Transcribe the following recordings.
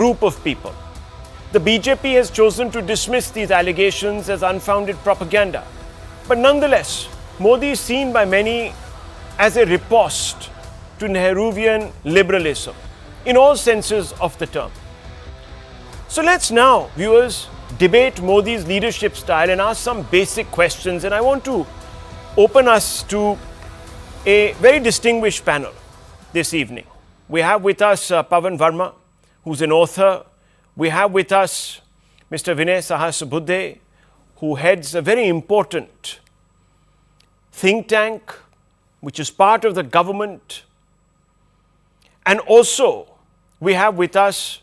group of people. The BJP has chosen to dismiss these allegations as unfounded propaganda. But nonetheless, Modi is seen by many as a riposte to Nehruvian liberalism in all senses of the term. So let's now, viewers, debate Modi's leadership style and ask some basic questions. And I want to open us to a very distinguished panel this evening. We have with us Pavan Verma, who's an author. We have with us Mr. Vinay Sahasrabudhe, who heads a very important think tank, which is part of the government. And also, we have with us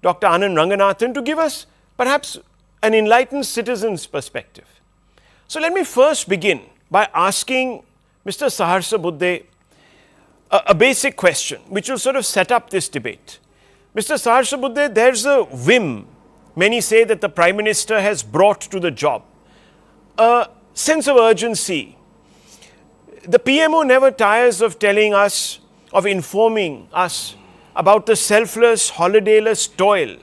Dr. Anand Ranganathan to give us perhaps an enlightened citizen's perspective. So let me first begin by asking Mr. Sahasrabudhe a basic question, which will sort of set up this debate. Mr. Sahasrabudhe, there's a whim, many say, that the Prime Minister has brought to the job. A sense of urgency. The PMO never tires of telling us, of informing us about the selfless, holidayless toil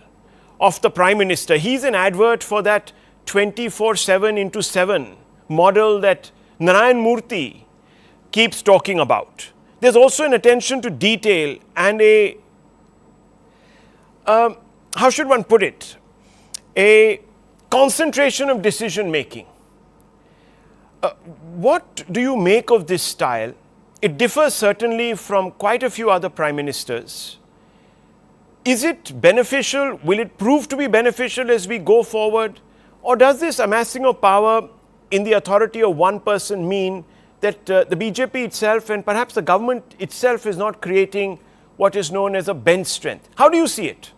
of the Prime Minister. He's an advert for that 24/7 model that Narayan Murthy keeps talking about. There's also an attention to detail and a how should one put it? A concentration of decision making. What do you make of this style? It differs certainly from quite a few other prime ministers. Is it beneficial? Will it prove to be beneficial as we go forward? Or does this amassing of power in the authority of one person mean that the BJP itself and perhaps the government itself is not creating what is known as a bench strength? How do you see it?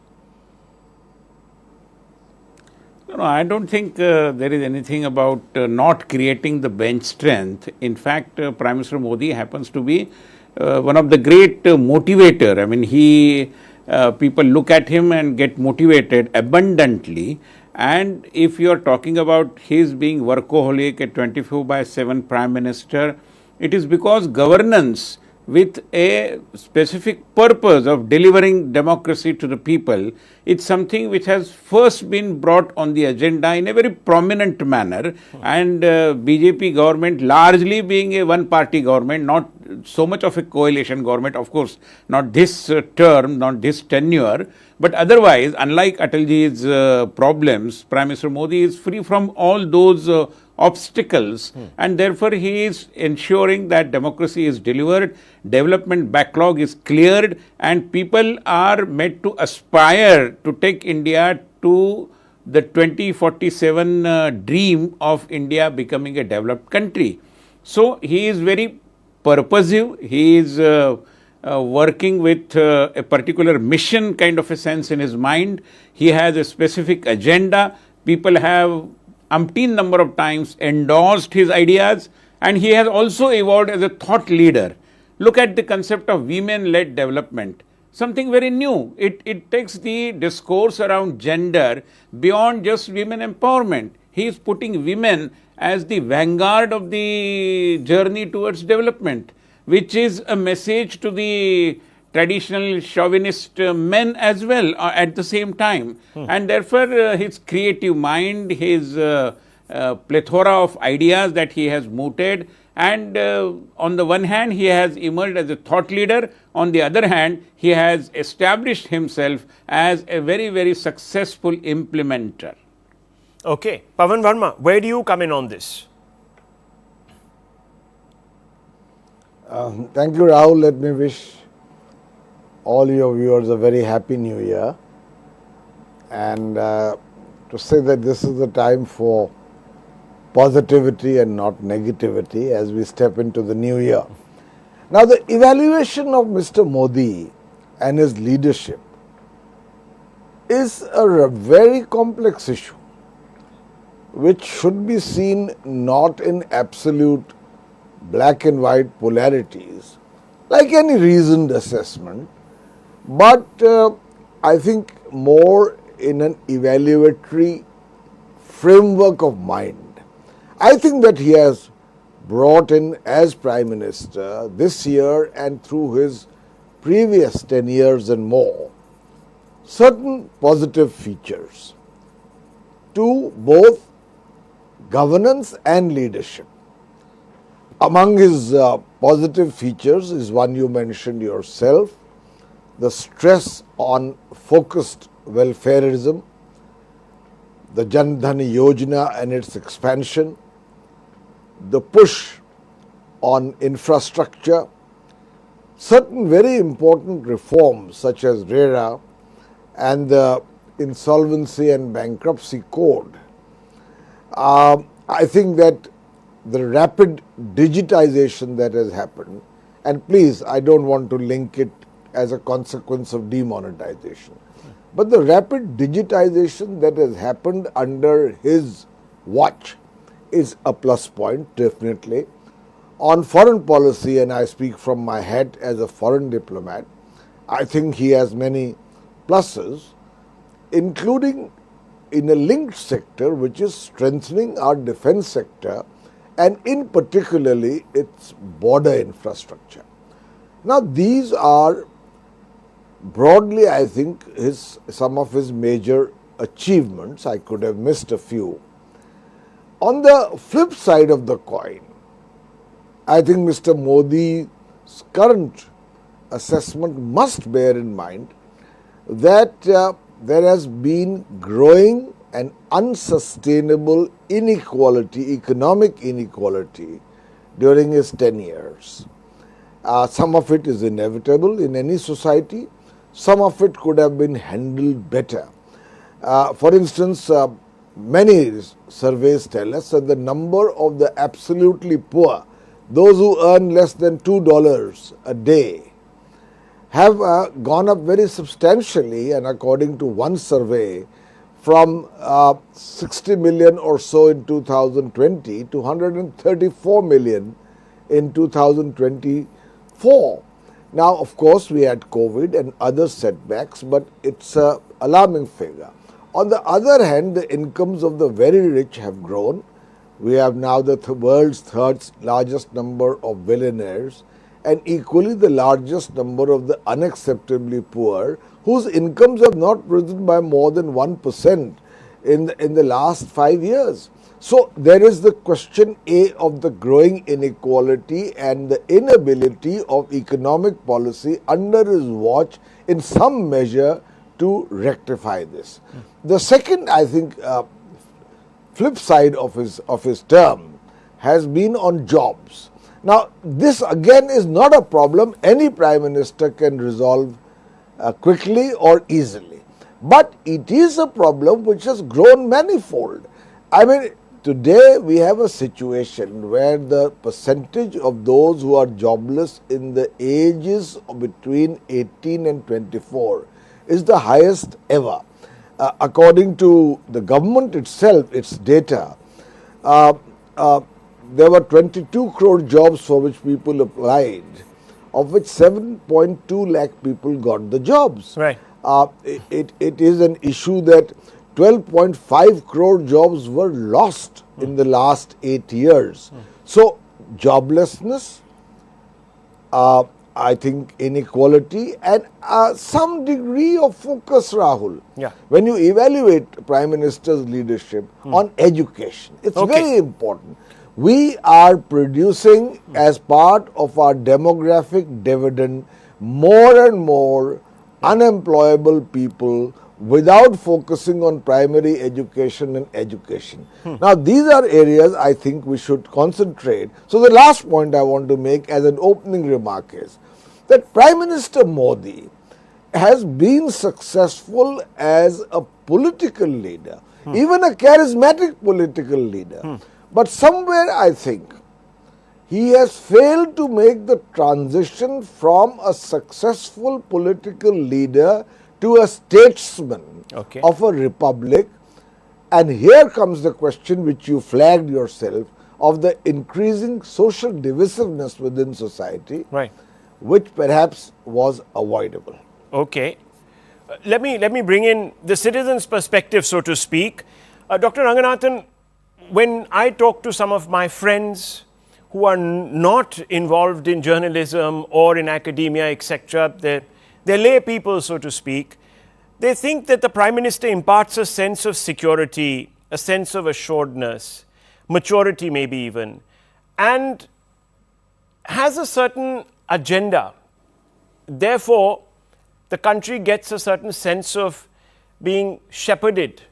No, I don't think there is anything about not creating the bench strength. In fact, Prime Minister Modi happens to be one of the great motivator. I mean, people look at him and get motivated abundantly. And if you are talking about his being workaholic, a 24/7 Prime Minister, it is because governance with a specific purpose of delivering democracy to the people, it's something which has first been brought on the agenda in a very prominent manner. And BJP government largely being a one-party government, not so much of a coalition government, of course, not this term, not this tenure, but otherwise, unlike Atalji's problems, Prime Minister Modi is free from all those obstacles, and therefore he is ensuring that democracy is delivered, development backlog is cleared, and people are made to aspire to take India to the 2047 dream of India becoming a developed country. So he is very purposive, he is working with a particular mission kind of a sense in his mind. He has a specific agenda. People have umpteen number of times endorsed his ideas, and he has also evolved as a thought leader. Look at the concept of women-led development, something very new. It takes the discourse around gender beyond just women empowerment. He is putting women as the vanguard of the journey towards development, which is a message to the traditional chauvinist men as well at the same time. And therefore, his creative mind, his plethora of ideas that he has mooted, and on the one hand, he has emerged as a thought leader. On the other hand, he has established himself as a very, very successful implementer. Okay. Pavan Verma, where do you come in on this? Thank you, Rahul. Let me wish all your viewers a very happy new year, and to say that this is the time for positivity and not negativity as we step into the new year. Now, the evaluation of Mr. Modi and his leadership is a very complex issue which should be seen not in absolute black and white polarities like any reasoned assessment, but I think more in an evaluatory framework of mind. I think that he has brought in as Prime Minister this year and through his previous 10 years and more certain positive features to both governance and leadership. Among his positive features is one you mentioned yourself, the stress on focused welfareism, the Jan Dhan Yojana and its expansion, the push on infrastructure, certain very important reforms such as RERA and the Insolvency and Bankruptcy Code. I think that the rapid digitization that has happened, and please, I don't want to link it as a consequence of demonetization, but the rapid digitization that has happened under his watch is a plus point, definitely. On foreign policy, and I speak from my hat as a foreign diplomat, I think he has many pluses, including in a linked sector which is strengthening our defense sector and in particularly its border infrastructure. Now these are broadly, I think, some of his major achievements. I could have missed a few. On the flip side of the coin, I think Mr. Modi's current assessment must bear in mind that there has been growing and unsustainable inequality, economic inequality during his 10 years. Some of it is inevitable in any society. Some of it could have been handled better. For instance, many surveys tell us that the number of the absolutely poor, those who earn less than $2 a day, have gone up very substantially, and according to one survey, from 60 million or so in 2020 to 134 million in 2024. Now, of course, we had COVID and other setbacks, but it's an alarming figure. On the other hand, the incomes of the very rich have grown. We have now the world's third largest number of billionaires and equally the largest number of the unacceptably poor whose incomes have not risen by more than 1% in the last 5 years. So there is the question A of the growing inequality and the inability of economic policy under his watch in some measure to rectify this. The second, I think, flip side of his term has been on jobs. Now, this again is not a problem any prime minister can resolve quickly or easily, but it is a problem which has grown manifold. I mean, today we have a situation where the percentage of those who are jobless in the ages between 18 and 24 is the highest ever. According to the government itself, its data, there were 22 crore jobs for which people applied, of which 7.2 lakh people got the jobs. Right. It is an issue that 12.5 crore jobs were lost in the last 8 years. So, joblessness, I think inequality and some degree of focus, Rahul. Yeah. When you evaluate Prime Minister's leadership on education, it's very important. We are producing as part of our demographic dividend more and more unemployable people without focusing on primary education and education. Now, these are areas I think we should concentrate. So, the last point I want to make as an opening remark is that Prime Minister Modi has been successful as a political leader, even a charismatic political leader. But somewhere I think he has failed to make the transition from a successful political leader to a statesman of a republic. And here comes the question which you flagged yourself of the increasing social divisiveness within society, which perhaps was avoidable. Okay. Let me bring in the citizen's perspective, so to speak. Dr. Ranganathan, when I talk to some of my friends who are not involved in journalism or in academia, etc., they're lay people, so to speak, They think that the Prime Minister imparts a sense of security, a sense of assuredness, maturity maybe even, and has a certain agenda. Therefore, the country gets a certain sense of being shepherded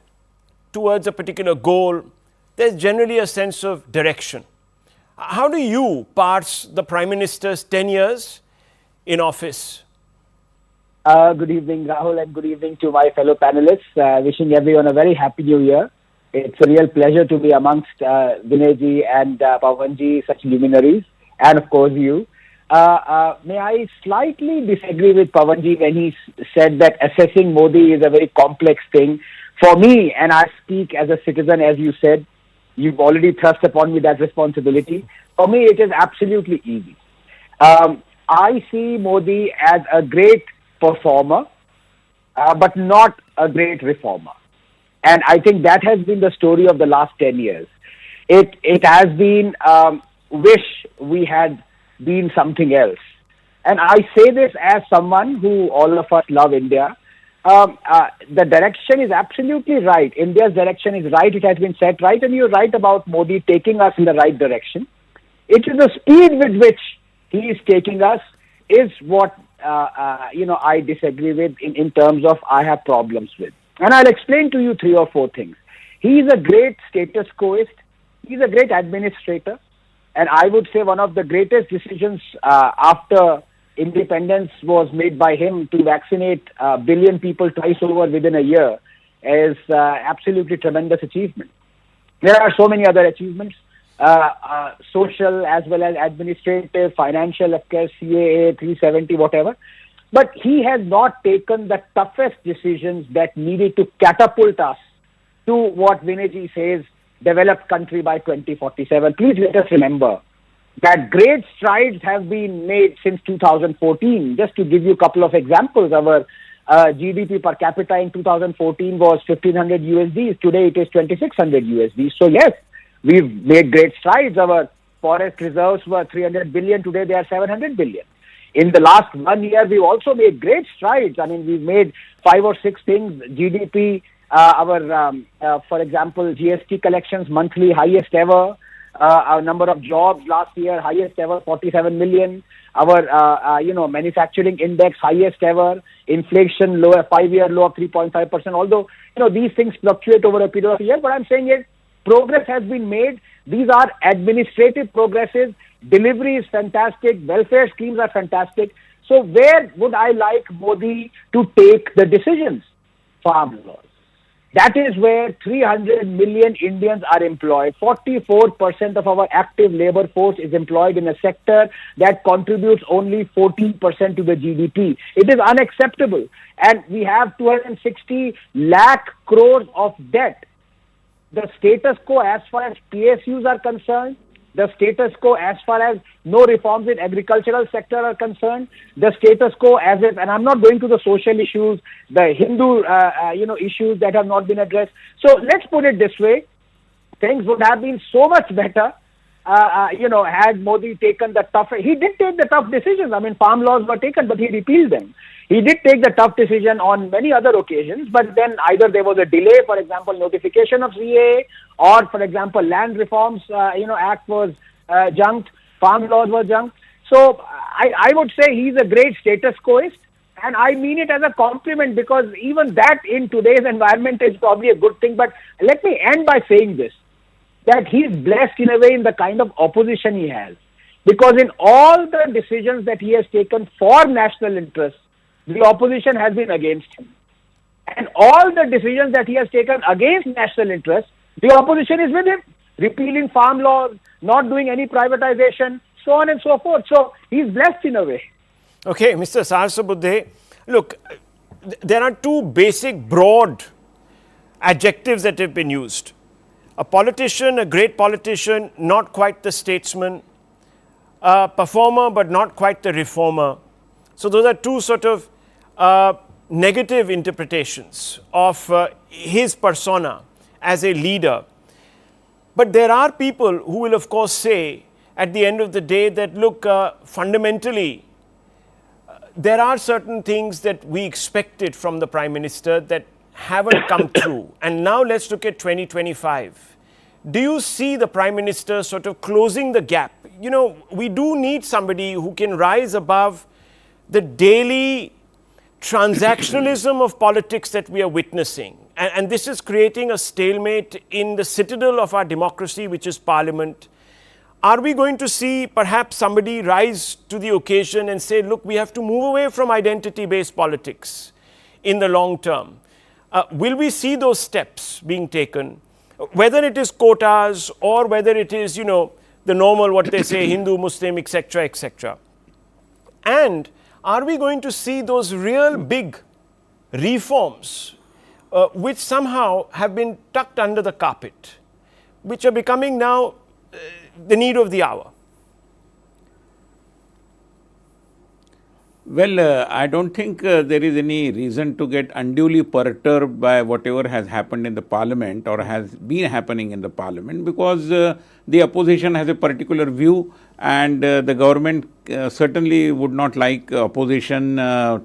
towards a particular goal. There's generally a sense of direction. How do you parse the Prime Minister's 10 years in office? Good evening, Rahul, and good evening to my fellow panelists. Wishing everyone a very happy new year. It's a real pleasure to be amongst Vinayji and Pawanji, such luminaries, and of course you. May I slightly disagree with Pawanji when he said that assessing Modi is a very complex thing. For me, and I speak as a citizen, as you said, you've already thrust upon me that responsibility. For me, it is absolutely easy. I see Modi as a great performer, but not a great reformer. And I think that has been the story of the last 10 years. It has been wish we had been something else. And I say this as someone who all of us love India. The direction is absolutely right. India's direction is right. It has been set right. And you're right about Modi taking us in the right direction. It is the speed with which he is taking us is what, I disagree with in terms of I have problems with. And I'll explain to you 3 or 4 things. He's a great status quoist. He's a great administrator. And I would say one of the greatest decisions after independence was made by him to vaccinate 1 billion people twice over within a year is absolutely tremendous achievement. There are so many other achievements, social as well as administrative, financial, of course, CAA, 370, whatever. But he has not taken the toughest decisions that needed to catapult us to what Vinayji says, developed country by 2047. Please let us remember that great strides have been made since 2014. Just to give you a couple of examples, our GDP per capita in 2014 was 1,500 USD. Today it is 2,600 USD. So yes, we've made great strides. Our forest reserves were 300 billion. Today they are 700 billion. In the last 1 year, we've also made great strides. I mean, we've made 5 or 6 things. GDP, for example, GST collections monthly highest ever. Our number of jobs last year highest ever, 47 million. Our manufacturing index highest ever. Inflation low, 5-year low of 3.5%. Although these things fluctuate over a period of a year, but I'm saying is progress has been made. These are administrative progresses. Delivery is fantastic. Welfare schemes are fantastic. So where would I like Modi to take the decisions? Farm laws. That is where 300 million Indians are employed. 44% of our active labor force is employed in a sector that contributes only 14% to the GDP. It is unacceptable. And we have 260 lakh crores of debt. The status quo as far as PSUs are concerned, the status quo as far as no reforms in agricultural sector are concerned, the status quo as if, and I'm not going to the social issues, the Hindu, issues that have not been addressed. So let's put it this way, things would have been so much better, had Modi taken the tough, he did take the tough decisions. I mean, farm laws were taken, but he repealed them. He did take the tough decision on many other occasions, but then either there was a delay, for example, notification of CAA, or, for example, land reforms, act was junked, farm laws were junked. So I would say he's a great status quoist, and I mean it as a compliment because even that in today's environment is probably a good thing. But let me end by saying this, that he's blessed in a way in the kind of opposition he has. Because in all the decisions that he has taken for national interests, the opposition has been against him. And all the decisions that he has taken against national interests, the opposition is with him. Repealing farm laws, not doing any privatization, so on and so forth. So he's blessed in a way. Okay, Mr. Sahasrabuddhe, look, there are 2 basic broad adjectives that have been used. A politician, a great politician, not quite the statesman. A performer, but not quite the reformer. So those are 2 sort of negative interpretations of his persona as a leader. But there are people who will, of course, say at the end of the day that, look, fundamentally, there are certain things that we expected from the Prime Minister that haven't come through. And now let's look at 2025. Do you see the Prime Minister sort of closing the gap? You know, we do need somebody who can rise above the daily transactionalism of politics that we are witnessing. And this is creating a stalemate in the citadel of our democracy, which is Parliament. Are we going to see perhaps somebody rise to the occasion and say, look, we have to move away from identity-based politics in the long term? Will we see those steps being taken, whether it is quotas or whether it is, you know, the normal, what they say, Hindu, Muslim, etc., etc.? And are we going to see those real big reforms which somehow have been tucked under the carpet, which are becoming now the need of the hour? Well, I don't think there is any reason to get unduly perturbed by whatever has happened in the parliament or has been happening in the parliament, because the opposition has a particular view, and the government certainly would not like opposition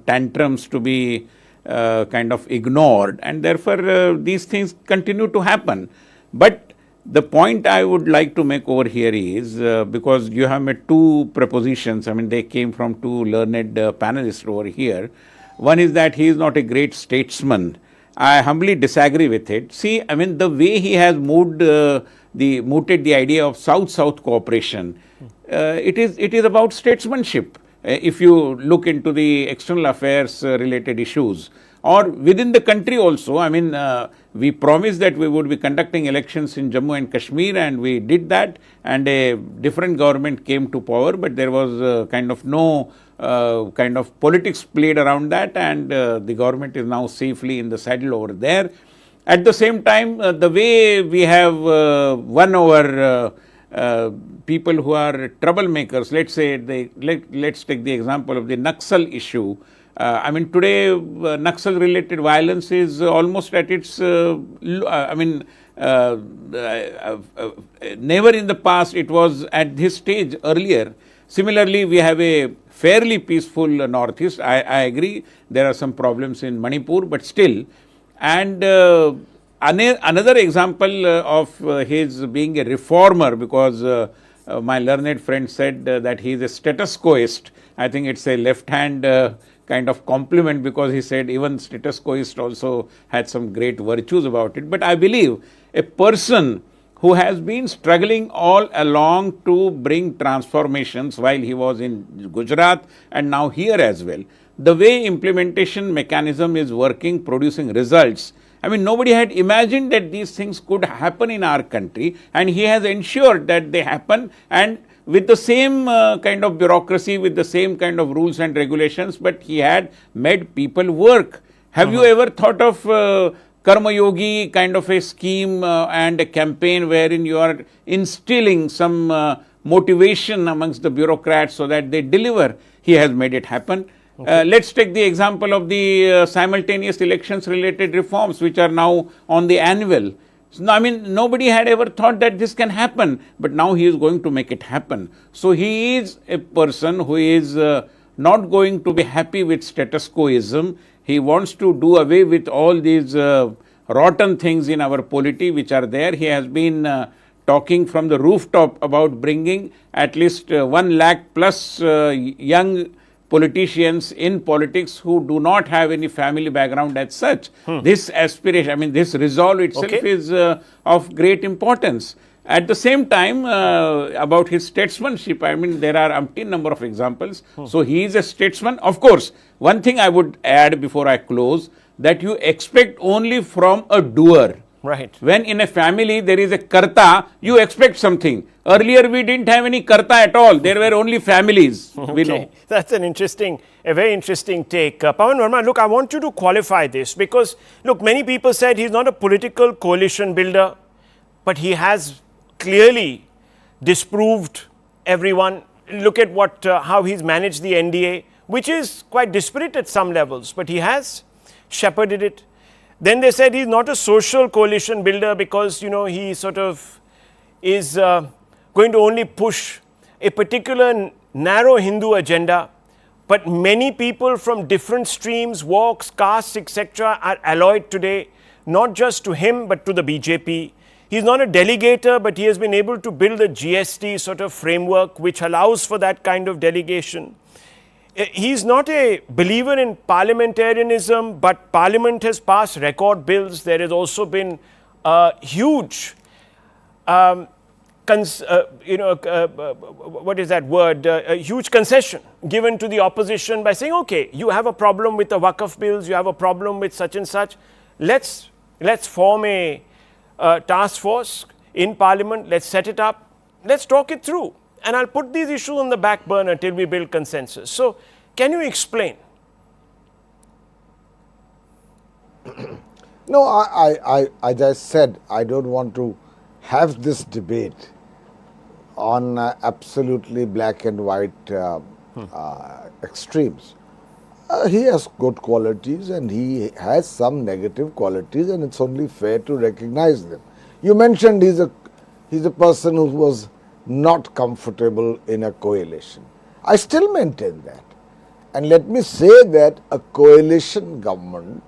tantrums to be kind of ignored, and therefore these things continue to happen. But the point I would like to make over here is, because you have made two propositions, I mean, they came from two learned panelists over here. One is that he is not a great statesman. I humbly disagree with it. See, I mean, the way he has mooted the idea of South-South cooperation, it is about statesmanship. If you look into the external affairs related issues, or within the country also, I mean, we promised that we would be conducting elections in Jammu and Kashmir, and we did that, and a different government came to power, but there was kind of no kind of politics played around that, and the government is now safely in the saddle over there. At the same time, the way we have won over people who are troublemakers, let's say, let's take the example of the Naxal issue. I mean, today, Naxal related violence is almost at its, I mean, never in the past it was at this stage earlier. Similarly, we have a fairly peaceful Northeast. I agree, there are some problems in Manipur, but still. And another example of his being a reformer, because my learned friend said that he is a status quoist. I think it's a left-hand kind of compliment, because he said even status quoist also had some great virtues about it. But I believe a person who has been struggling all along to bring transformations while he was in Gujarat and now here as well, the way implementation mechanism is working, producing results, I mean, nobody had imagined that these things could happen in our country, and he has ensured that they happen, and with the same kind of bureaucracy, with the same kind of rules and regulations, but he had made people work. Have you ever thought of Karma Yogi kind of a scheme and a campaign wherein you are instilling some motivation amongst the bureaucrats so that they deliver? He has made it happen. Okay. Let's take the example of the simultaneous elections related reforms, which are now on the annual. So, I mean, nobody had ever thought that this can happen, but now he is going to make it happen. So, he is a person who is not going to be happy with status quoism. He wants to do away with all these rotten things in our polity which are there. He has been talking from the rooftop about bringing at least 1 lakh plus young politicians in politics who do not have any family background as such. This aspiration, I mean, this resolve itself is of great importance. At the same time, about his statesmanship, I mean, there are umpteen number of examples. So, he is a statesman. Of course, one thing I would add before I close, that you expect only from a doer. Right. When in a family there is a karta, you expect something. Earlier we didn't have any karta at all. There were only families. We know. That's a very interesting take. Pawan Verma, look, I want you to qualify this, because, look, many people said he's not a political coalition builder, but he has clearly disproved everyone. Look at how he's managed the NDA, which is quite disparate at some levels, but he has shepherded it. Then they said he's not a social coalition builder because, you know, he sort of is going to only push a particular narrow Hindu agenda. but many people from different streams, walks, castes, etc. are alloyed today, not just to him, but to the BJP. He's not a delegator, but he has been able to build a GST sort of framework which allows for that kind of delegation. He's not a believer in parliamentarianism, but Parliament has passed record bills. There has also been a huge, what is that word? A huge concession given to the opposition by saying, okay, you have a problem with the Waqf bills, you have a problem with such and such. Let's form a task force in Parliament. Let's set it up. Let's talk it through. And I'll put these issues on the back burner till we build consensus. So, can you explain? No, as I said, I don't want to have this debate on absolutely black and white extremes. He has good qualities and he has some negative qualities, and it's only fair to recognize them. You mentioned he's a person who was not comfortable in a coalition. I still maintain that. And let me say that a coalition government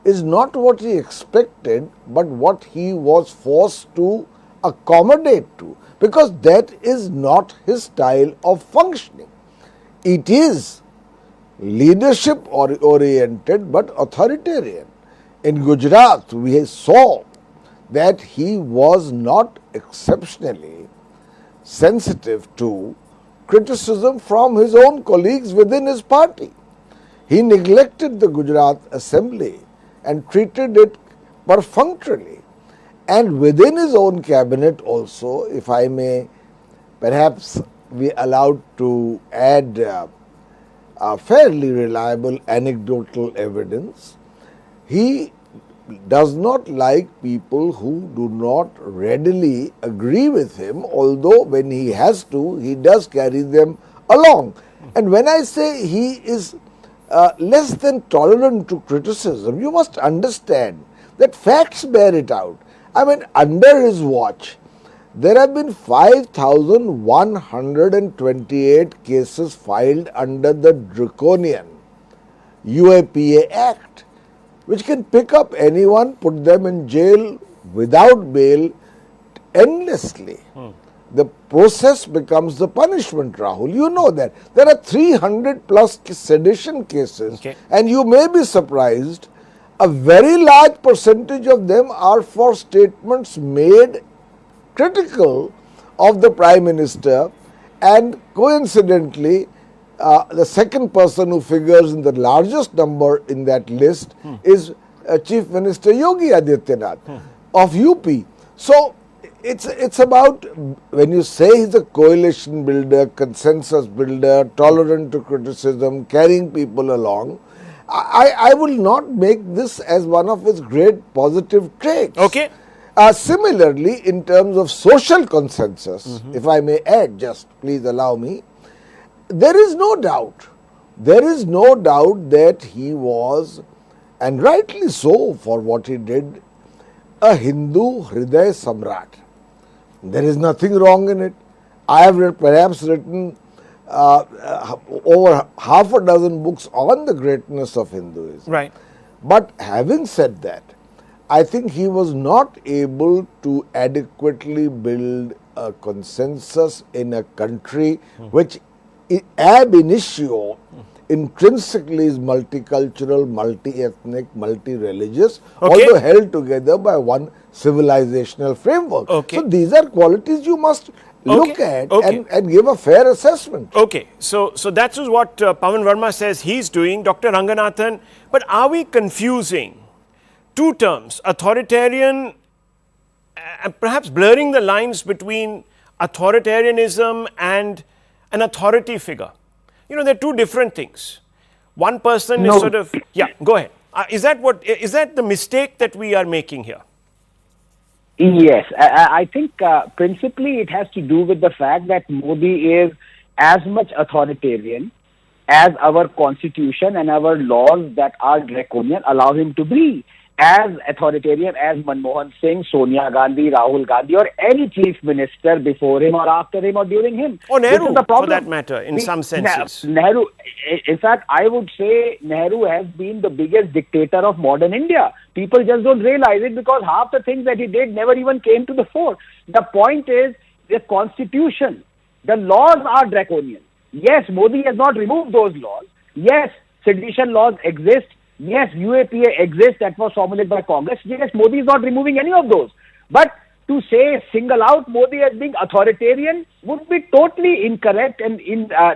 is not what he expected, but what he was forced to accommodate to, because that is not his style of functioning. It is leadership oriented but authoritarian. In Gujarat, we saw that he was not exceptionally sensitive to criticism from his own colleagues within his party. He neglected the Gujarat Assembly and treated it perfunctorily. And within his own cabinet also, if I may perhaps be allowed to add a fairly reliable anecdotal evidence, he does not like people who do not readily agree with him, although when he has to, he does carry them along. And when I say he is less than tolerant to criticism, you must understand that facts bear it out. I mean, under his watch, there have been 5,128 cases filed under the draconian UAPA Act, which can pick up anyone, put them in jail without bail endlessly. The process becomes the punishment, Rahul. You know that. There are 300 plus sedition cases, and you may be surprised, a very large percentage of them are for statements made critical of the Prime Minister, and coincidentally, the second person who figures in the largest number in that list is Chief Minister Yogi Adityanath of UP. So it's about, when you say he's a coalition builder, consensus builder, tolerant to criticism, carrying people along, I will not make this as one of his great positive traits. Okay. Similarly, in terms of social consensus, if I may add, just please allow me, there is no doubt that he was, and rightly so for what he did, a Hindu Hriday Samrat. There is nothing wrong in it. I have perhaps written over half a dozen books on the greatness of Hinduism. Right. But having said that, I think he was not able to adequately build a consensus in a country which ab initio intrinsically is multicultural, multi-ethnic, multi-religious, although held together by one civilizational framework. So these are qualities you must look at and give a fair assessment. Okay, so that is what Pawan Verma says he's doing, Dr. Ranganathan. But are we confusing two terms, authoritarian, and perhaps blurring the lines between authoritarianism and an authority figure? You know, they're two different things. One person is sort of, go ahead. Is that the mistake that we are making here? Yes, I think principally it has to do with the fact that Modi is as much authoritarian as our constitution and our laws that are draconian allow him to be. as authoritarian as Manmohan Singh, Sonia Gandhi, Rahul Gandhi, or any chief minister before him or after him or during him. Or This Nehru, is the problem. for that matter, in some senses. Nehru, in fact, I would say Nehru has been the biggest dictator of modern India. People just don't realize it because half the things that he did never even came to the fore. The point is, the constitution, the laws are draconian. Yes, Modi has not removed those laws. Yes, sedition laws exist. Yes, UAPA exists, that was formulated by Congress. Yes, Modi is not removing any of those. But to say, single out Modi as being authoritarian would be totally incorrect and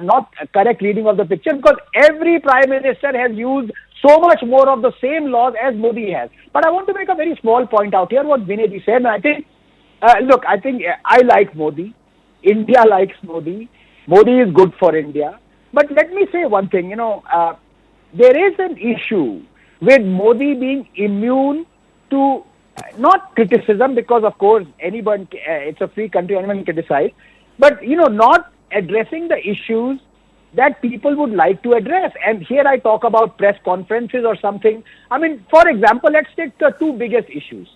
not a correct reading of the picture, because every prime minister has used so much more of the same laws as Modi has. But I want to make a very small point out here, what Vinay said. And I think, look, I think I like Modi. India likes Modi. Modi is good for India. But let me say one thing, there is an issue with Modi being immune to not criticism, because of course anyone, it's a free country, anyone can criticize, but not addressing the issues that people would like to address. And here I talk about press conferences or something. I mean, for example, let's take the two biggest issues.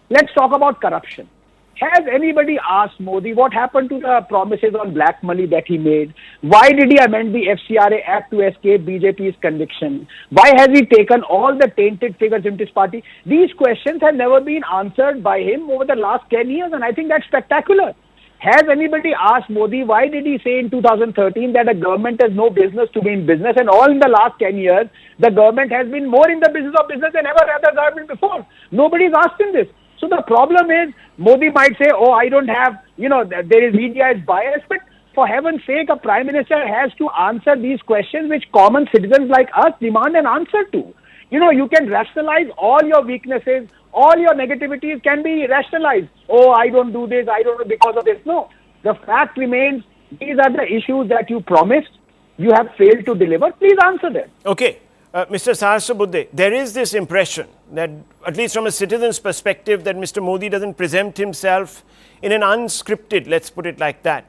Let's talk about corruption. Has anybody asked Modi what happened to the promises on black money that he made? Why did he amend the FCRA Act to escape BJP's conviction? Why has he taken all the tainted figures into his party? These questions have never been answered by him over the last 10 years, and I think that's spectacular. Has anybody asked Modi why did he say in 2013 that a government has no business to be in business, and all in the last 10 years, the government has been more in the business of business than ever other government before? Nobody's asked him this. So the problem is, Modi might say, oh, I don't have, there is media is biased, but for heaven's sake, a prime minister has to answer these questions which common citizens like us demand an answer to. You can rationalize all your weaknesses, all your negativities can be rationalized. Oh, I don't do this, I don't do because of this. No, the fact remains, these are the issues that you promised, you have failed to deliver. Please answer them. Okay. Mr. Sahasrabudhe, there is this impression that, at least from a citizen's perspective, that Mr. Modi doesn't present himself in an unscripted, let's put it like that,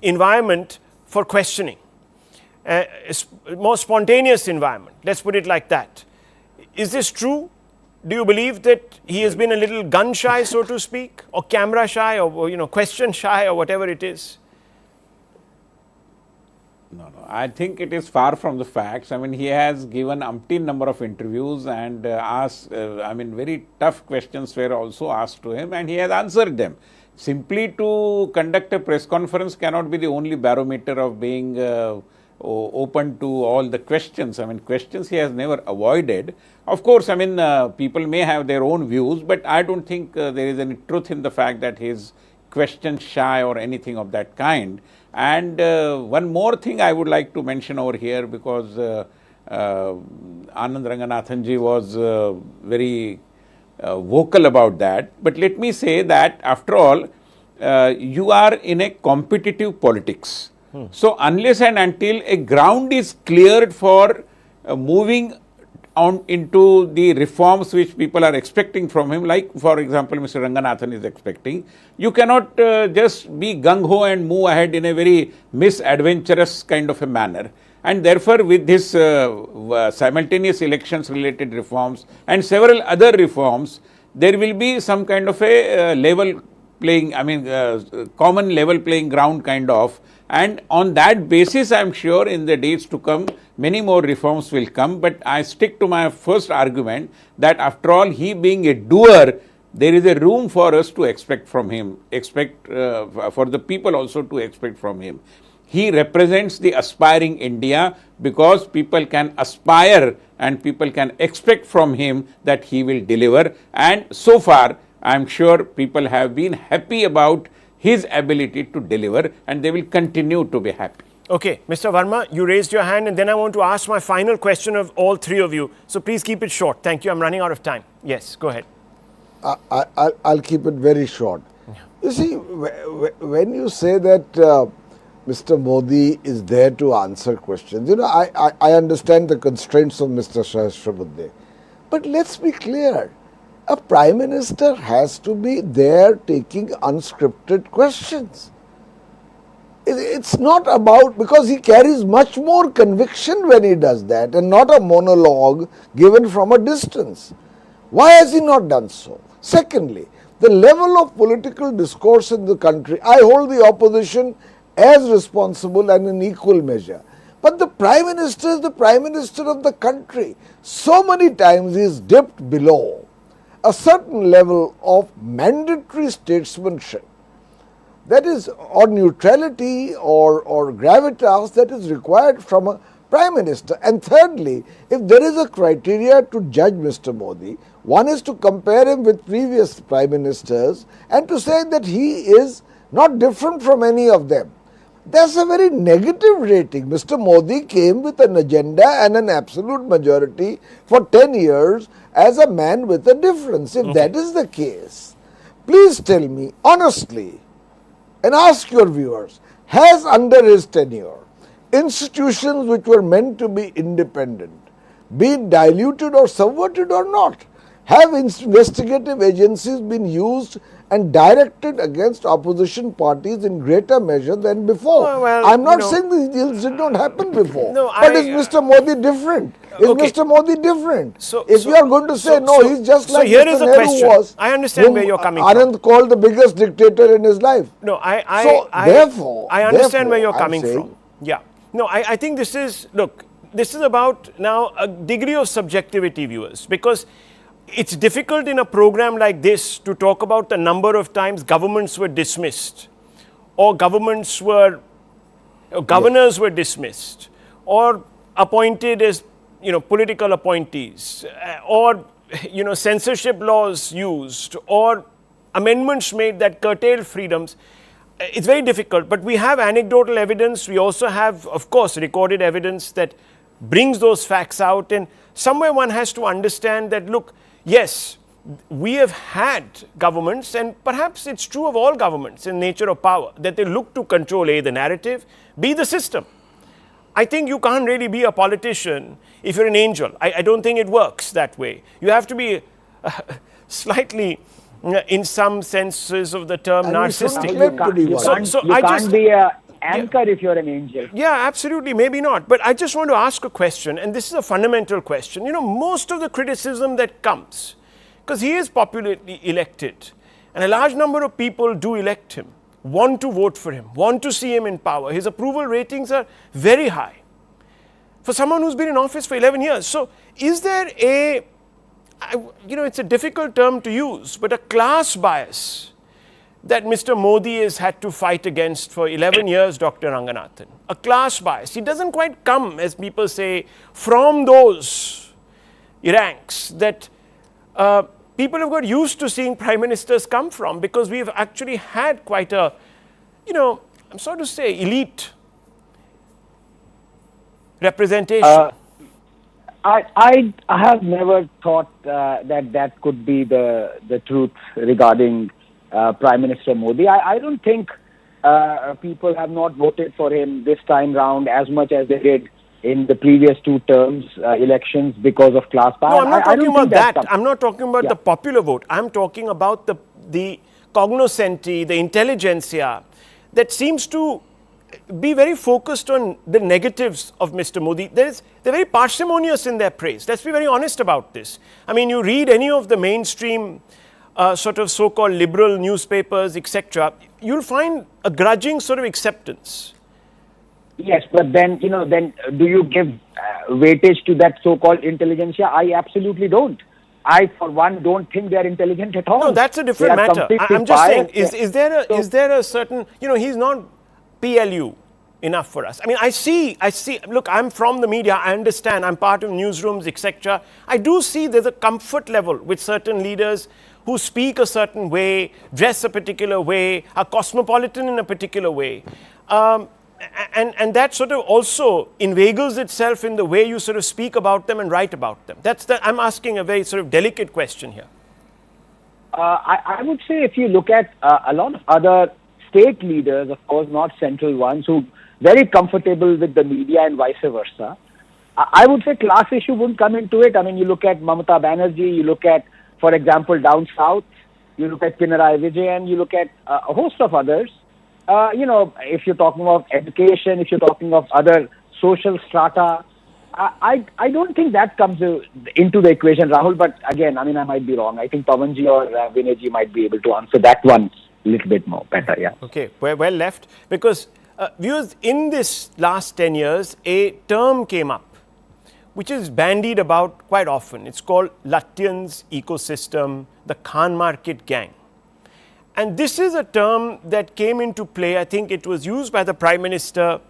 environment for questioning. More spontaneous environment, let's put it like that. Is this true? Do you believe that he has been a little gun shy, so to speak, or camera shy, or question shy, or whatever it is? No, I think it is far from the facts. I mean, he has given umpteen number of interviews and asked, very tough questions were also asked to him, and he has answered them. Simply to conduct a press conference cannot be the only barometer of being open to all the questions. I mean, questions he has never avoided. Of course, people may have their own views, but I don't think there is any truth in the fact that he is question shy or anything of that kind. And one more thing I would like to mention over here, because Anand Ranganathanji was very vocal about that. But let me say that after all, you are in a competitive politics. So unless and until a ground is cleared for moving on into the reforms which people are expecting from him, like for example Mr. Ranganathan is expecting, you cannot just be gung-ho and move ahead in a very misadventurous kind of a manner. And therefore, with this simultaneous elections related reforms and several other reforms, there will be some kind of a level playing, common level playing ground kind of. And on that basis, I am sure in the days to come, many more reforms will come. But I stick to my first argument that after all, he being a doer, there is a room for us to expect from him, for the people also to expect from him. He represents the aspiring India, because people can aspire and people can expect from him that he will deliver. And so far, I am sure people have been happy about his ability to deliver, and they will continue to be happy. Okay, Mr. Verma, you raised your hand, and then I want to ask my final question of all three of you. So please keep it short. Thank you. I'm running out of time. Yes, go ahead. I'll keep it very short. You see, when you say that Mr. Modi is there to answer questions, I understand the constraints of Mr. Sahasrabudhe. But let's be clear. A prime minister has to be there taking unscripted questions. It's not about, because he carries much more conviction when he does that, and not a monologue given from a distance. Why has he not done so? Secondly, the level of political discourse in the country, I hold the opposition as responsible and in equal measure. But the Prime Minister is the Prime Minister of the country. So many times he is dipped below a certain level of mandatory statesmanship, that is, or neutrality or gravitas that is required from a Prime Minister. And thirdly, if there is a criteria to judge Mr. Modi, one is to compare him with previous Prime Ministers and to say that he is not different from any of them. That's a very negative rating. Mr. Modi came with an agenda and an absolute majority for 10 years as a man with a difference. If that is the case, please tell me honestly and ask your viewers, has under his tenure institutions which were meant to be independent been diluted or subverted or not? Have investigative agencies been used and directed against opposition parties in greater measure than before? Well, I'm not saying these deals did not happen before, No, but is Mr. Modi different? Is Mr. Modi different? If you are going to say he's just like here Mr. is a Nehru question. was, I understand where you're coming from. Anand called the biggest dictator in his life. No, Therefore, I understand where you're I'm coming saying, from. Yeah. No, I think this is, look, this is about now a degree of subjectivity, viewers, because it's difficult in a program like this to talk about the number of times governments were dismissed, or governors were dismissed, or appointed as political appointees, or censorship laws used, or amendments made that curtail freedoms. It's very difficult, but we have anecdotal evidence. We also have, of course, recorded evidence that brings those facts out, and somewhere one has to understand that, look, yes, we have had governments, and perhaps it's true of all governments in nature of power, that they look to control A, the narrative, B, the system. I think you can't really be a politician if you're an angel. I don't think it works that way. You have to be slightly, in some senses of the term, narcissistic. You can't be an anchor if you're an angel. Yeah, absolutely, maybe not. But I just want to ask a question, and this is a fundamental question. Most of the criticism that comes, because he is popularly elected, and a large number of people do elect him, want to vote for him, want to see him in power. His approval ratings are very high for someone who's been in office for 11 years. So is there it's a difficult term to use, but a class bias that Mr. Modi has had to fight against for 11 years, Dr. Ranganathan? A class bias. It doesn't quite come, as people say, from those ranks that people have got used to seeing prime ministers come from, because we've actually had quite a, I'm sorry to say, elite representation. I have never thought that could be the truth regarding Prime Minister Modi. I don't think people have not voted for him this time round as much as they did in the previous two terms elections because of class bias. No, I'm not talking about that. I'm not talking about the popular vote. I'm talking about the cognoscenti, the intelligentsia that seems to be very focused on the negatives of Mr. Modi. They're very parsimonious in their praise. Let's be very honest about this. I mean, you read any of the mainstream sort of so-called liberal newspapers, etc., you'll find a grudging sort of acceptance. Yes, but then, then do you give weightage to that so-called intelligentsia? I absolutely don't. I, for one, don't think they're intelligent at all. No, that's a different matter. I'm just saying, is there a certain, he's not PLU enough for us. I mean, I see, look, I'm from the media, I understand, I'm part of newsrooms, etc. I do see there's a comfort level with certain leaders who speak a certain way, dress a particular way, are cosmopolitan in a particular way. And that sort of also inveigles itself in the way you sort of speak about them and write about them. I'm asking a very sort of delicate question here. I would say if you look at a lot of other state leaders, of course, not central ones, who very comfortable with the media and vice versa, I would say class issue wouldn't come into it. I mean, you look at Mamata Banerjee, you look at, for example, down south, you look at Pinarayi Vijayan, you look at a host of others. If you're talking of education, if you're talking of other social strata, I don't think that comes into the equation, Rahul. But again, I mean, I might be wrong. I think Pawanji or Vinayji might be able to answer that one a little bit more better. Yeah. Okay, well left. Because viewers, in this last 10 years, a term came up which is bandied about quite often. It's called Lutyens ecosystem, the Khan market gang. And this is a term that came into play. I think it was used by the Prime Minister,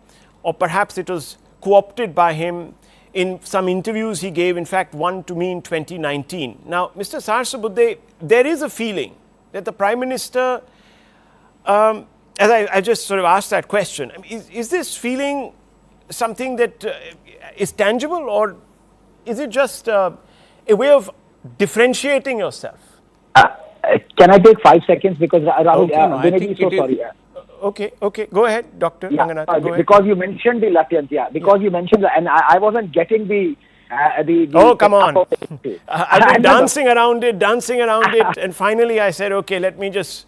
or perhaps it was co-opted by him in some interviews he gave, in fact, one to me in 2019. Now, Mr. Sarsabudde, there is a feeling that the Prime Minister, as I just sort of asked that question, I mean, is this feeling something that is tangible, or is it just a way of differentiating yourself? Can I take 5 seconds, because Rahul, Okay, no, I think so sorry. Okay, go ahead, Dr. Ranganath, go ahead. Because you mentioned the Lutyens, you mentioned and I wasn't getting the oh, come on. I've been dancing around it, and finally I said, okay, let me just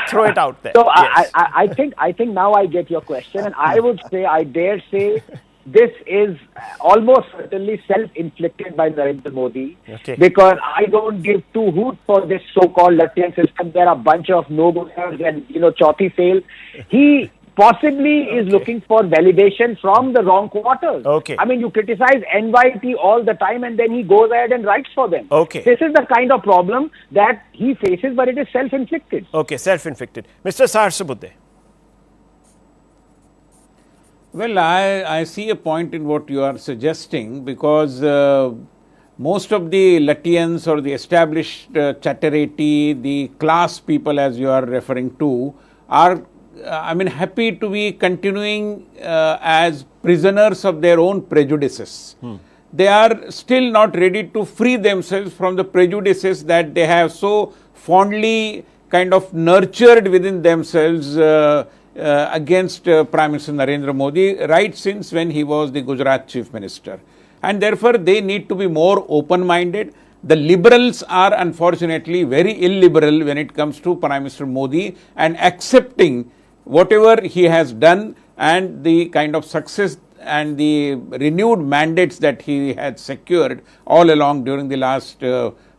throw it out there. So yes. I think now I get your question, and I would say, I dare say, this is almost certainly self-inflicted by Narendra Modi, because I don't give two hoots for this so-called Latyan system. There are a bunch of no-goers and, chauthi fails. He possibly is looking for validation from the wrong quarters. I mean, you criticize NYT all the time, and then he goes ahead and writes for them. This is the kind of problem that he faces, but it is self-inflicted. Okay, self-inflicted. Mr. Sarsabudde. Well, I see a point in what you are suggesting, because most of the Lutyens or the established Chatterati, the class people as you are referring to, are happy to be continuing as prisoners of their own prejudices. They are still not ready to free themselves from the prejudices that they have so fondly kind of nurtured within themselves against Prime Minister Narendra Modi right since when he was the Gujarat Chief Minister. And therefore, they need to be more open-minded. The liberals are unfortunately very illiberal when it comes to Prime Minister Modi, and accepting whatever he has done and the kind of success and the renewed mandates that he had secured all along during the last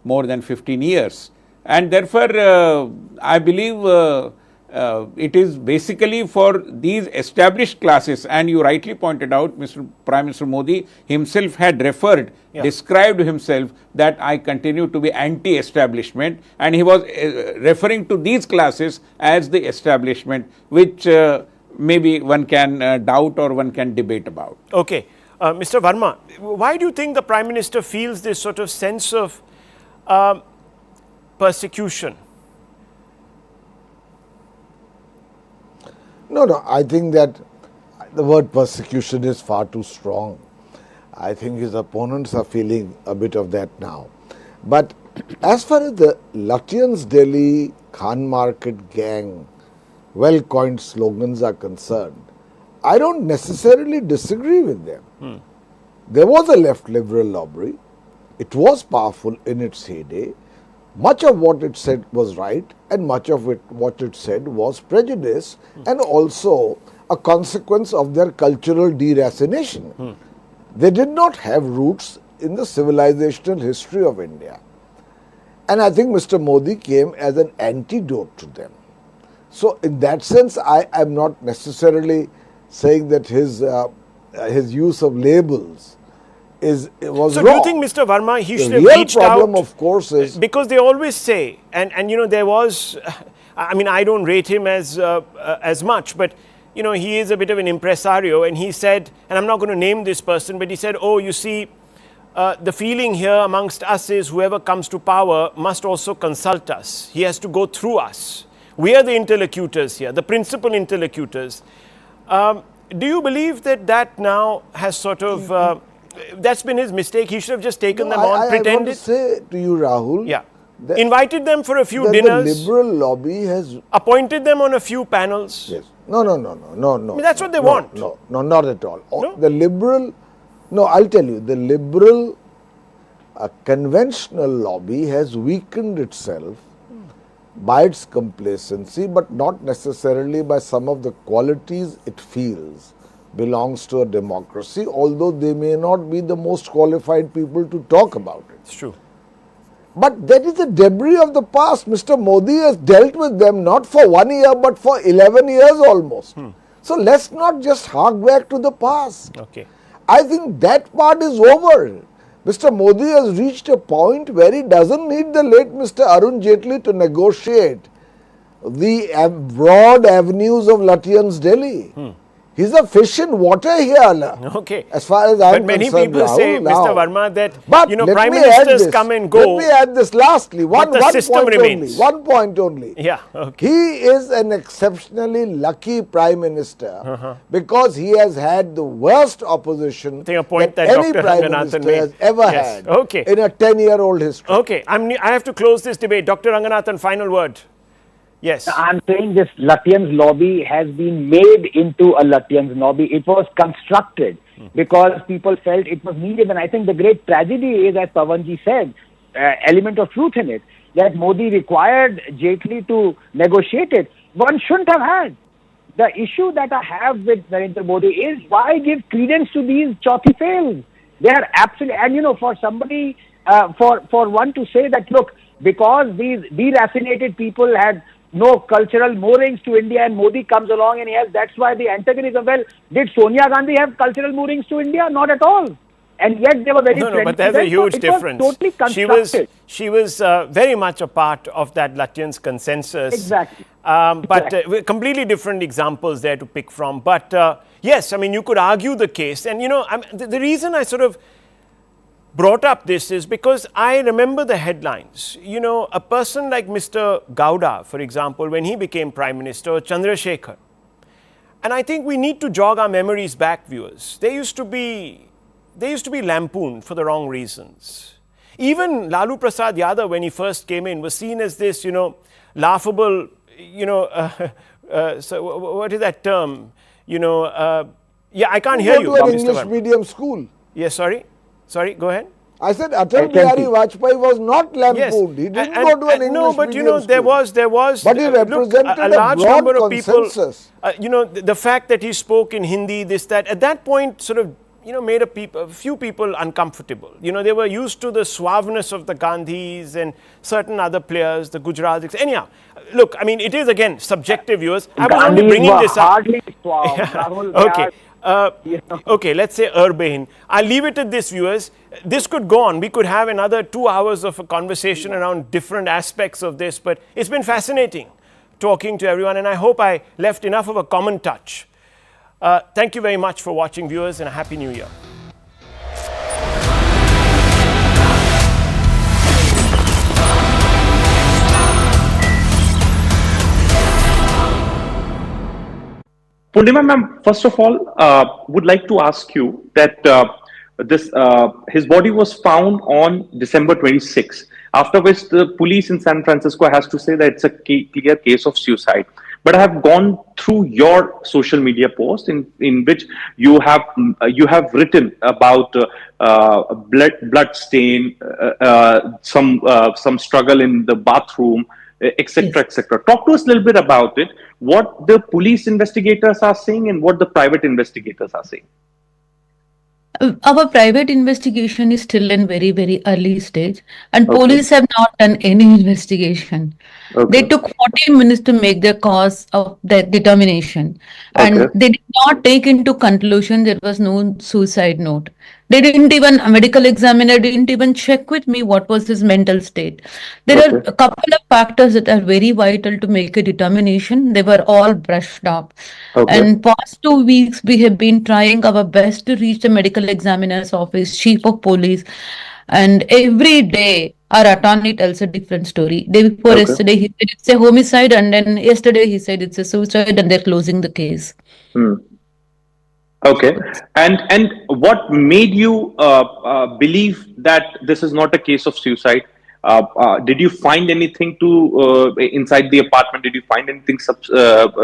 more than 15 years. And therefore, I believe it is basically for these established classes, and you rightly pointed out, Prime Minister Modi himself had described himself that I continue to be anti-establishment, and he was referring to these classes as the establishment, which maybe one can doubt or one can debate about. Okay. Mr. Verma, why do you think the Prime Minister feels this sort of sense of persecution? No, I think that the word persecution is far too strong. I think his opponents are feeling a bit of that now. But as far as the Lutyens Delhi Khan Market gang well-coined slogans are concerned, I don't necessarily disagree with them. There was a left liberal lobby. It was powerful in its heyday. Much of what it said was right, and much of what it said was prejudice, and also a consequence of their cultural deracination. They did not have roots in the civilizational history of India. And I think Mr. Modi came as an antidote to them. So in that sense, I am not necessarily saying that his use of labels was wrong. So do you think, Mr. Verma, he should have reached out? The real problem, of course, is... Because they always say, and there was, I mean, I don't rate him as much, but, he is a bit of an impresario, and he said, and I'm not going to name this person, but he said, oh, you see, the feeling here amongst us is whoever comes to power must also consult us. He has to go through us. We are the interlocutors here, the principal interlocutors. Do you believe that now has sort of... that's been his mistake. He should have just taken them on, pretended. I want to say to you, Rahul, invited them for a few dinners. The liberal lobby has appointed them on a few panels. Yes. No. I mean, that's what they want. No, not at all. No? The liberal, I'll tell you, the liberal conventional lobby has weakened itself by its complacency, but not necessarily by some of the qualities it feels belongs to a democracy, although they may not be the most qualified people to talk about it. It's true. But that is the debris of the past. Mr. Modi has dealt with them not for 1 year but for 11 years almost. So let's not just hark back to the past. Okay. I think that part is over. Mr. Modi has reached a point where he doesn't need the late Mr. Arun Jaitley to negotiate the broad avenues of Lutyens' Delhi. He's a fish in water here. Okay. As far as I'm But many concerned, people say, Rahul, now. Mr. Verma, that But prime ministers come and go. Let me add this lastly. One the system point remains. only. 1 point only. Yeah. Okay. He is an exceptionally lucky prime minister because he has had the worst opposition I think a point that any Dr. prime Ranganathan minister made. has ever Yes. had Okay. in a 10-year-old history. Okay. I have to close this debate. Dr. Ranganathan, final word. Yes. I'm saying this Lutyens lobby has been made into a Lutyens lobby. It was constructed because people felt it was needed. And I think the great tragedy is, as Pawanji said, element of truth in it, that Modi required Jaitley to negotiate it. One shouldn't have had. The issue that I have with Narendra Modi is, why give credence to these chauthi fails? They are absolutely, and for somebody, for one to say that, look, because these derafinated people had no cultural moorings to India and Modi comes along and that's why the antagonism. Well, did Sonia Gandhi have cultural moorings to India? Not at all. And yet they were very friendly. No, but there's a huge difference. Was totally constructed. She was very much a part of that Lutyens consensus. Exactly. But completely different examples there to pick from. But yes, I mean, you could argue the case. And, the reason I sort of brought up this is because I remember the headlines. A person like Mr. Gowda, for example, when he became Prime Minister, or Chandrasekhar. And I think we need to jog our memories back, viewers. They used to be lampooned for the wrong reasons. Even Lalu Prasad Yadav, when he first came in, was seen as this, laughable, so what is that term? I can't hear you, Go to an Mr. English Verma. medium school. Yes, sorry, go ahead. I said Atal Bihari Vajpayee was not lampooned. He didn't go to an English medium school. there was. But he represented a large broad number of people. consensus. The fact that he spoke in Hindi, this, that, at that point, sort of, made a few people uncomfortable. They were used to the suaveness of the Gandhis and certain other players, the Gujrats. Anyhow, look, I mean, it is again subjective, viewers. I was only bringing this up. Hardly suave. Rahul, Okay. Okay, let's say Urbain. I'll leave it at this, viewers. This could go on. We could have another 2 hours of a conversation around different aspects of this, but it's been fascinating talking to everyone, and I hope I left enough of a common touch. Thank you very much for watching, viewers, and a Happy New Year. Purnima ma'am, first of all, would like to ask you that his body was found on December 26, after which the police in San Francisco has to say that it's a clear case of suicide. But I have gone through your social media post in which you have written about blood stain, some struggle in the bathroom, etc., etc. Talk to us a little bit about it, what the police investigators are saying and what the private investigators are saying. Our private investigation is still in very, very early stage, and Okay. police have not done any investigation. Okay. They took 14 minutes to make their cause of their determination, and Okay. they did not take into conclusion there was no suicide note. They didn't even, a medical examiner didn't even check with me what was his mental state. There are Okay. a couple of factors that are very vital to make a determination. They were all brushed up. Okay. And past 2 weeks, we have been trying our best to reach the medical examiner's office, chief of police. And every day, our attorney tells a different story. Day before Okay. yesterday, he said it's a homicide. And then yesterday, he said it's a suicide and they're closing the case. Okay, and what made you believe that this is not a case of suicide? Did you find anything inside the apartment? Did you find anything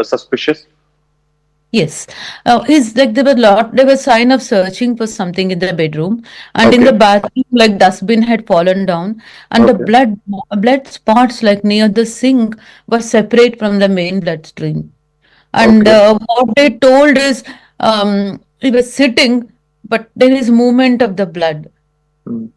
suspicious? Yes, there were sign of searching for something in the bedroom, and in Okay. the bathroom, like dustbin had fallen down, and the Okay. blood spots like near the sink were separate from the main bloodstream. And Okay. what they told is he was sitting, but there is movement of the blood. Mm.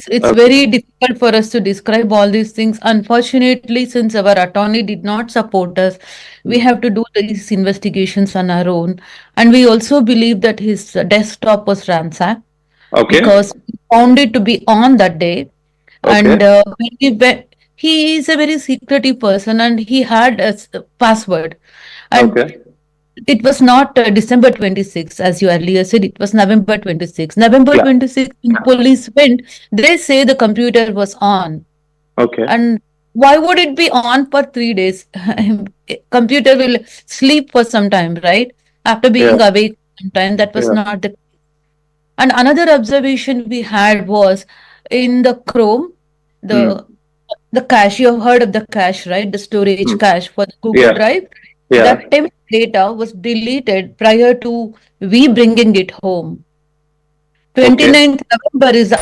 It's Okay. very difficult for us to describe all these things. Unfortunately, since our attorney did not support us, we have to do these investigations on our own. And we also believe that his desktop was ransacked Okay. because we found it to be on that day. And Okay. he is a very secretive person, and he had a password. And Okay. it was not December 26th, as you earlier said, it was November 26th. November Yeah. 26th, when police went, they say the computer was on. Okay. And why would it be on for 3 days? Computer will sleep for some time, right? After being Yeah. awake sometime, that was Yeah. not the. And another observation we had was in the Chrome, the cache, you have heard of the cache, right? The storage cache for the Google Yeah. Drive. Yeah. That temp data was deleted prior to we bringing it home. 29th November is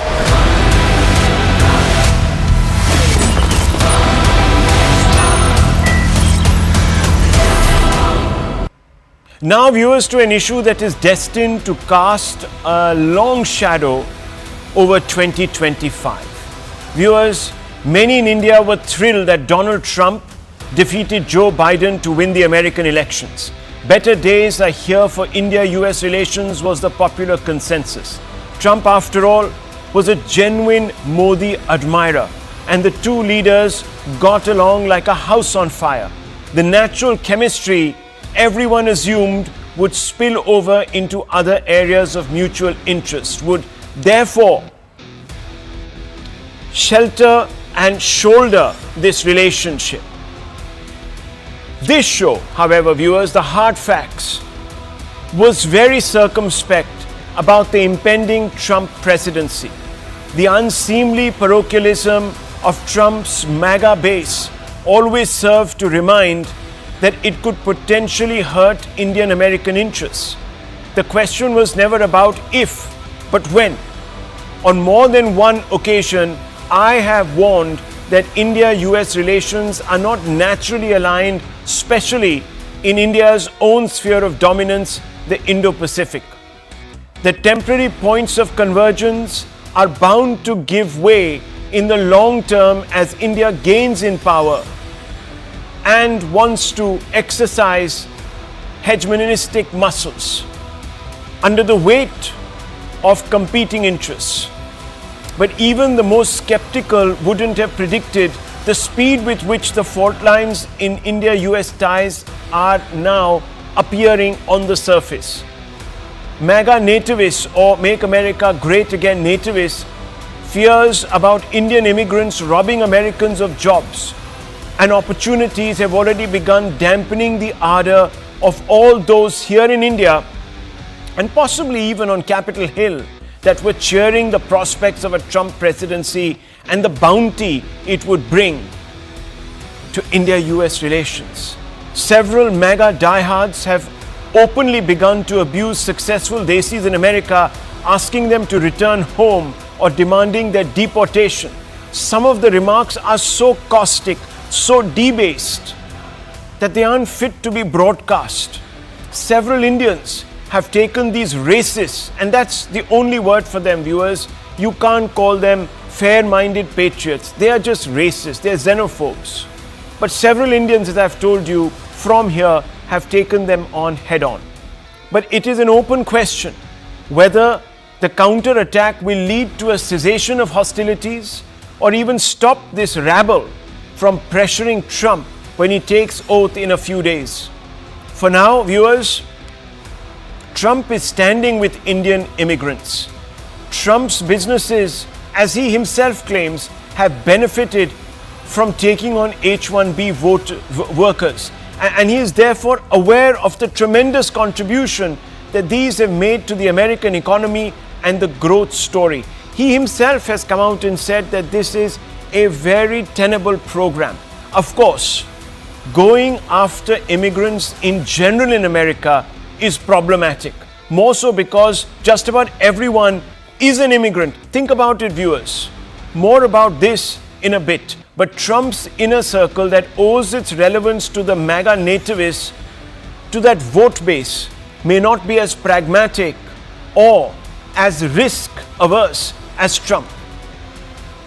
Now, viewers, to an issue that is destined to cast a long shadow over 2025. Viewers, many in India were thrilled that Donald Trump defeated Joe Biden to win the American elections. Better days are here for India-US relations was the popular consensus. Trump, after all, was a genuine Modi admirer, and the two leaders got along like a house on fire. The natural chemistry everyone assumed would spill over into other areas of mutual interest, would therefore shelter and shoulder this relationship. This show, however, viewers, the hard facts, was very circumspect about the impending Trump presidency. The unseemly parochialism of Trump's MAGA base always served to remind that it could potentially hurt Indian American interests. The question was never about if, but when. On more than one occasion, I have warned that India-US relations are not naturally aligned, especially in India's own sphere of dominance, the Indo-Pacific. The temporary points of convergence are bound to give way in the long term as India gains in power and wants to exercise hegemonistic muscles under the weight of competing interests. But even the most skeptical wouldn't have predicted the speed with which the fault lines in India-US ties are now appearing on the surface. MAGA nativists, or Make America Great Again nativists, fears about Indian immigrants robbing Americans of jobs and opportunities have already begun dampening the ardor of all those here in India and possibly even on Capitol Hill that were cheering the prospects of a Trump presidency and the bounty it would bring to India-US relations. Several MAGA diehards have openly begun to abuse successful desis in America, asking them to return home or demanding their deportation. Some of the remarks are so caustic, so debased, that they aren't fit to be broadcast. Several Indians have taken these racists, and that's the only word for them, viewers. You can't call them fair-minded patriots. They are just racist, they're xenophobes. But several Indians, as I've told you, from here have taken them on head-on. But it is an open question whether the counter-attack will lead to a cessation of hostilities or even stop this rabble from pressuring Trump when he takes oath in a few days. For now, viewers, Trump is standing with Indian immigrants. Trump's businesses, as he himself claims, have benefited from taking on H1B workers. And he is therefore aware of the tremendous contribution that these have made to the American economy and the growth story. He himself has come out and said that this is a very tenable program. Of course, going after immigrants in general in America is problematic. More so because just about everyone is an immigrant. Think about it, viewers. More about this in a bit. But Trump's inner circle that owes its relevance to the MAGA nativists, to that vote base, may not be as pragmatic or as risk averse as Trump.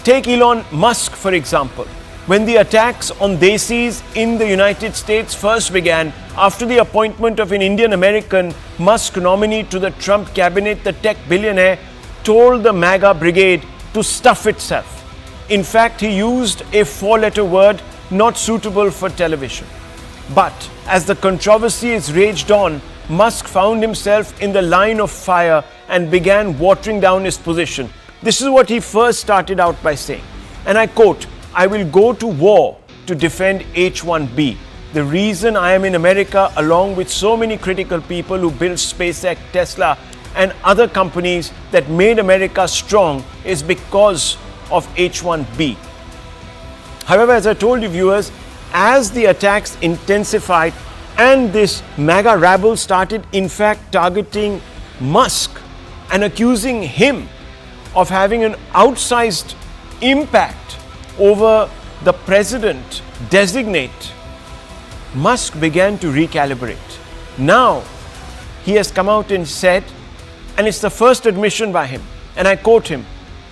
Take Elon Musk, for example. When the attacks on desis in the United States first began, after the appointment of an Indian-American Musk nominee to the Trump cabinet, the tech billionaire told the MAGA brigade to stuff itself. In fact, he used a four-letter word not suitable for television. But as the controversy is raged on, Musk found himself in the line of fire and began watering down his position. This is what he first started out by saying, and I quote, "I will go to war to defend H1B. The reason I am in America, along with so many critical people who built SpaceX, Tesla, and other companies that made America strong, is because of H1B." However, as I told you viewers, as the attacks intensified and this MAGA rabble started in fact targeting Musk and accusing him of having an outsized impact over the president designate, Musk began to recalibrate. Now he has come out and said, and it's the first admission by him, and I quote him,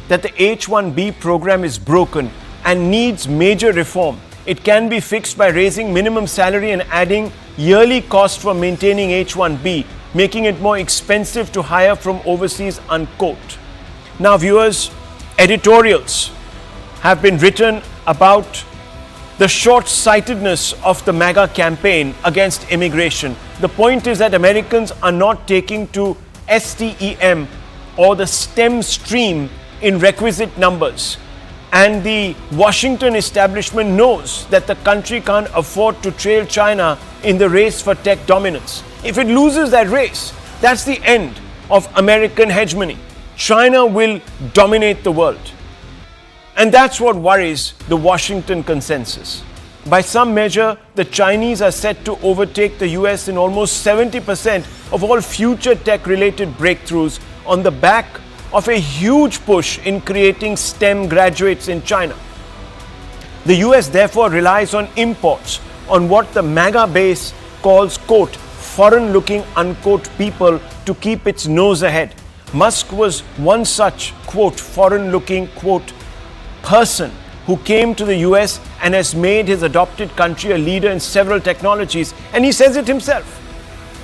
that the H1B program is broken and needs major reform. It can be fixed by raising minimum salary and adding yearly cost for maintaining H1B, making it more expensive to hire from overseas, unquote. Now viewers, editorials have been written about the short-sightedness of the MAGA campaign against immigration. The point is that Americans are not taking to STEM or the STEM stream in requisite numbers. And the Washington establishment knows that the country can't afford to trail China in the race for tech dominance. If it loses that race, that's the end of American hegemony. China will dominate the world. And that's what worries the Washington consensus. By some measure, the Chinese are set to overtake the US in almost 70% of all future tech-related breakthroughs on the back of a huge push in creating STEM graduates in China. The US therefore relies on imports, on what the MAGA base calls, quote, foreign-looking, unquote, people to keep its nose ahead. Musk was one such, quote, foreign-looking, quote, person who came to the US and has made his adopted country a leader in several technologies, and he says it himself.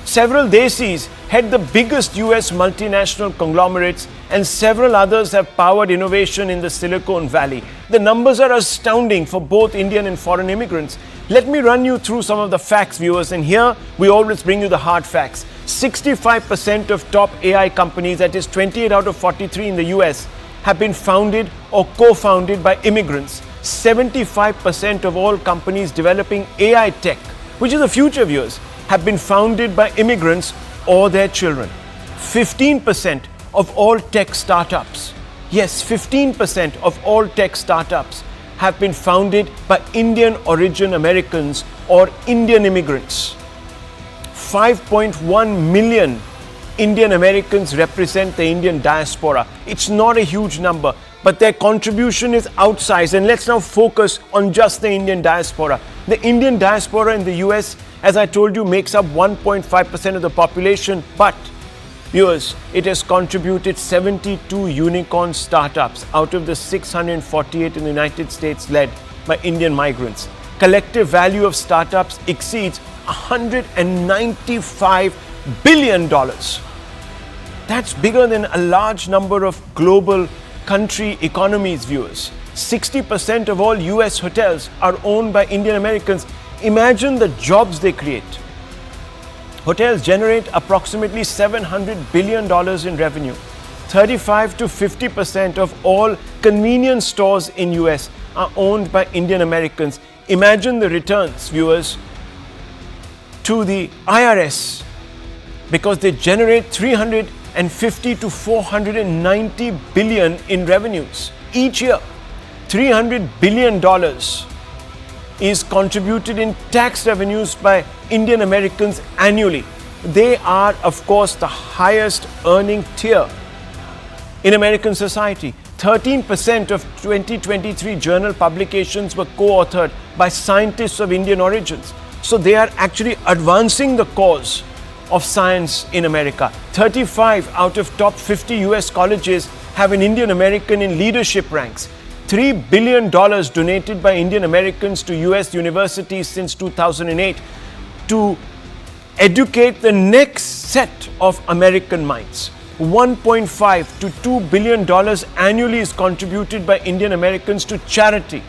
Several desis head the biggest US multinational conglomerates, and several others have powered innovation in the Silicon Valley. The numbers are astounding for both Indian and foreign immigrants. Let me run you through some of the facts, viewers, and here we always bring you the hard facts. 65% of top AI companies, that is 28 out of 43 in the US, have been founded or co-founded by immigrants. 75% of all companies developing AI tech, which is the future, viewers, have been founded by immigrants or their children. 15% of all tech startups, yes, 15% of all tech startups have been founded by Indian origin Americans or Indian immigrants. 5.1 million Indian Americans represent the Indian diaspora. It's not a huge number, but their contribution is outsized. And let's now focus on just the Indian diaspora. The Indian diaspora in the US, as I told you, makes up 1.5% of the population, but viewers, it has contributed 72 unicorn startups out of the 648 in the United States led by Indian migrants. Collective value of startups exceeds $195 billion. That's bigger than a large number of global country economies, viewers. 60% of all US hotels are owned by Indian Americans. Imagine the jobs they create. Hotels generate approximately $700 billion in revenue. 35 to 50% of all convenience stores in US are owned by Indian Americans. Imagine the returns, viewers, to the IRS, because they generate 350 to 490 billion in revenues each year. $300 billion is contributed in tax revenues by Indian Americans annually. They are, of course, the highest earning tier in American society. 13% of 2023 journal publications were co-authored by scientists of Indian origins. So they are actually advancing the cause of science in America. 35 out of top 50 US colleges have an Indian American in leadership ranks. $3 billion donated by Indian Americans to US universities since 2008 to educate the next set of American minds. $1.5 to $2 billion annually is contributed by Indian Americans to charity.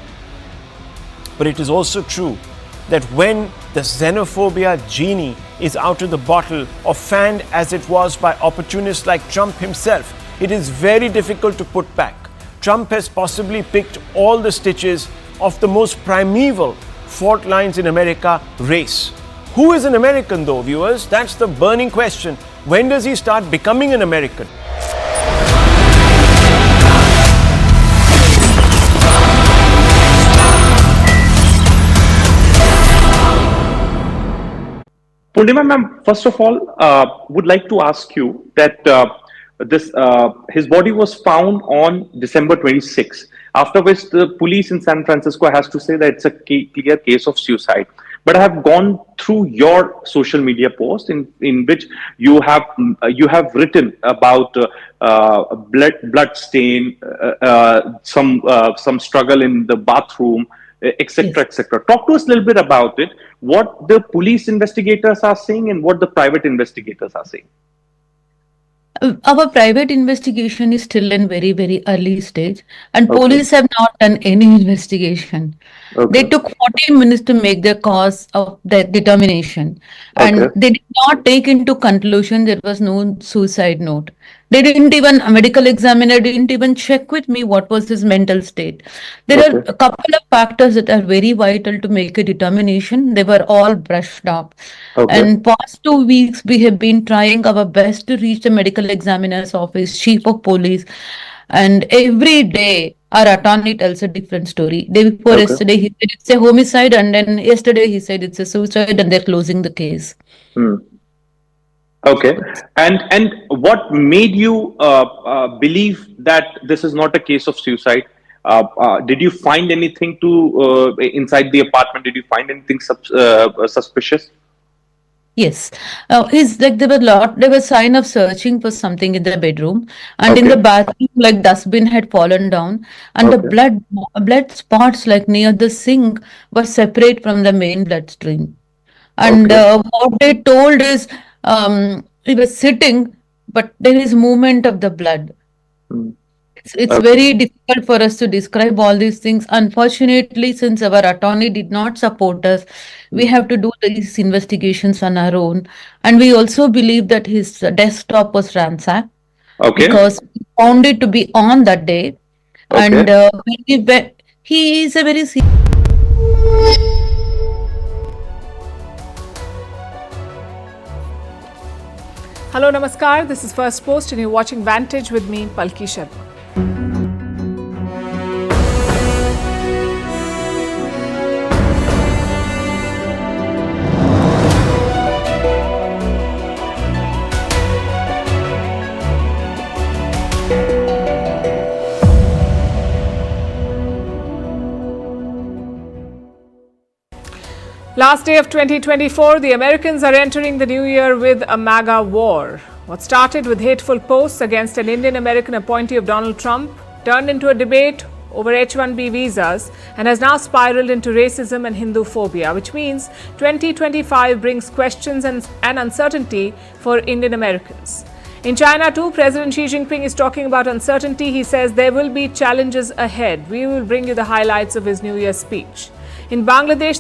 But it is also true that when the xenophobia genie is out of the bottle or fanned as it was by opportunists like Trump himself, it is very difficult to put back. Trump has possibly picked all the stitches of the most primeval fault lines in America, race. Who is an American though, viewers? That's the burning question. When does he start becoming an American? Purnima ma'am, first of all, would like to ask you that his body was found on December 26, after which the police in San Francisco has to say that it's a clear case of suicide. But I have gone through your social media post in which you have written about blood stain, some struggle in the bathroom, etc., etc. Talk to us a little bit about it. What the police investigators are saying and what the private investigators are saying. Our private investigation is still in very, very early stage, and Okay. police have not done any investigation. Okay. They took 14 minutes to make their cause of their determination, and Okay. they did not take into conclusion there was no suicide note. They didn't even, a medical examiner didn't even check with me what was his mental state. There are Okay. a couple of factors that are very vital to make a determination. They were all brushed off. Okay. And past 2 weeks, we have been trying our best to reach the medical examiner's office, chief of police, and every day our attorney tells a different story. Day before Okay. yesterday, he said it's a homicide, and then yesterday he said it's a suicide, and they're closing the case. Okay. And what made you believe that this is not a case of suicide? Did you find anything inside the apartment? Did you find anything suspicious? Yes, there was sign of searching for something in the bedroom, and in Okay. the bathroom, like dustbin had fallen down, and the Okay. blood spots like near the sink were separate from the main bloodstream. And Okay. what they told is he was sitting, but there is movement of the blood. It's Okay. very difficult for us to describe all these things. Unfortunately, since our attorney did not support us, we have to do these investigations on our own. And we also believe that his desktop was ransacked Okay. because we found it to be on that day. And Okay. he is a very Hello, Namaskar. This is First Post, and you're watching Vantage with me, Palki Sharma. Last day of 2024, the Americans are entering the new year with a MAGA war. What started with hateful posts against an Indian American appointee of Donald Trump turned into a debate over H1B visas and has now spiraled into racism and Hindu phobia, which means 2025 brings questions and uncertainty for Indian Americans. In China too, President Xi Jinping is talking about uncertainty. He says there will be challenges ahead. We will bring you the highlights of his New Year speech. In Bangladesh,